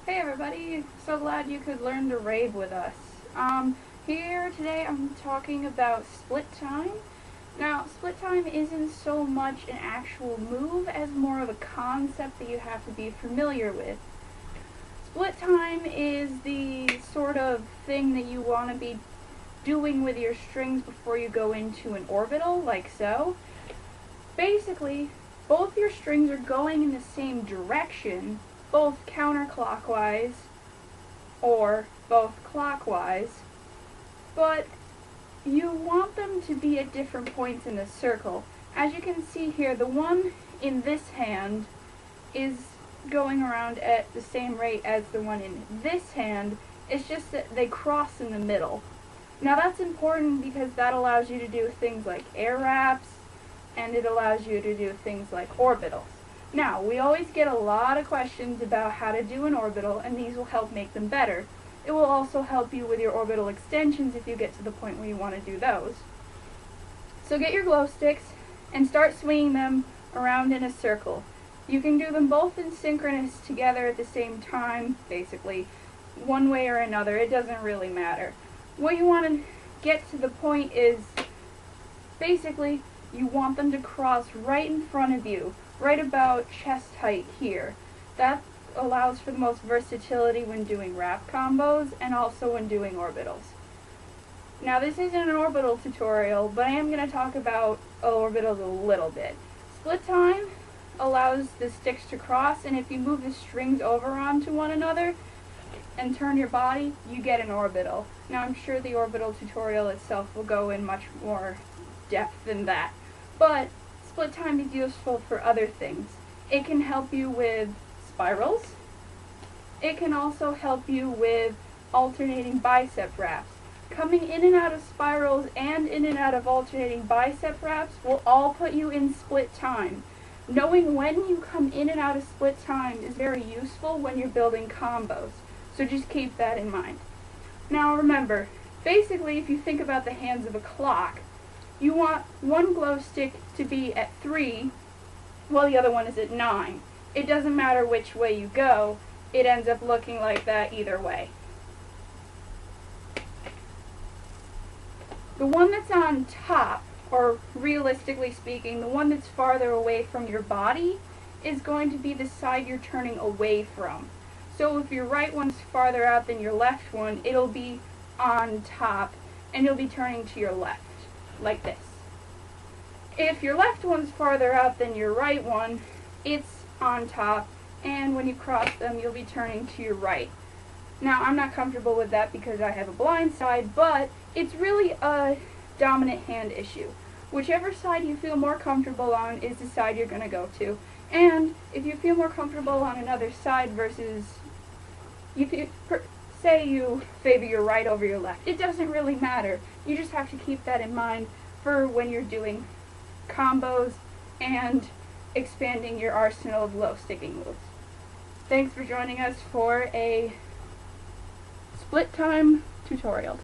Hey everybody, so glad you could learn to rave with us. Here today I'm talking about split time. Now, split time isn't so much an actual move as more of a concept that you have to be familiar with. Split time is the sort of thing that you want to be doing with your strings before you go into an orbital, like so. Basically, both your strings are going in the same direction, both counterclockwise or both clockwise, but you want them to be at different points in the circle. As you can see here, the one in this hand is going around at the same rate as the one in this hand. It's just that they cross in the middle. Now that's important because that allows you to do things like air wraps, and it allows you to do things like orbitals. Now, we always get a lot of questions about how to do an orbital, and these will help make them better. It will also help you with your orbital extensions if you get to the point where you want to do those. So get your glow sticks and start swinging them around in a circle. You can do them both in synchronous together at the same time, basically, one way or another. It doesn't really matter. What you want to get to the point is, basically, you want them to cross right in front of you, right about chest height here. That allows for the most versatility when doing wrap combos and also when doing orbitals. Now this isn't an orbital tutorial, but I am going to talk about orbitals a little bit. Split time allows the sticks to cross, and if you move the strings over onto one another and turn your body, you get an orbital. Now I'm sure the orbital tutorial itself will go in much more depth than that. But split time is useful for other things. It can help you with spirals. It can also help you with alternating bicep wraps. Coming in and out of spirals and in and out of alternating bicep wraps will all put you in split time. Knowing when you come in and out of split time is very useful when you're building combos. So just keep that in mind. Now remember, basically if you think about the hands of a clock, you want one glow stick to be at 3, while the other one is at 9. It doesn't matter which way you go, it ends up looking like that either way. The one that's on top, or realistically speaking, the one that's farther away from your body, is going to be the side you're turning away from. So if your right one's farther out than your left one, it'll be on top, and you'll be turning to your left, like this. If your left one's farther out than your right one, it's on top, and when you cross them, you'll be turning to your right. Now, I'm not comfortable with that because I have a blind side, but it's really a dominant hand issue. Whichever side you feel more comfortable on is the side you're going to go to. And if you feel more comfortable on another side versus, say you favor your right over your left, it doesn't really matter. You just have to keep that in mind for when you're doing combos and expanding your arsenal of glow sticking moves. Thanks for joining us for a split time tutorial.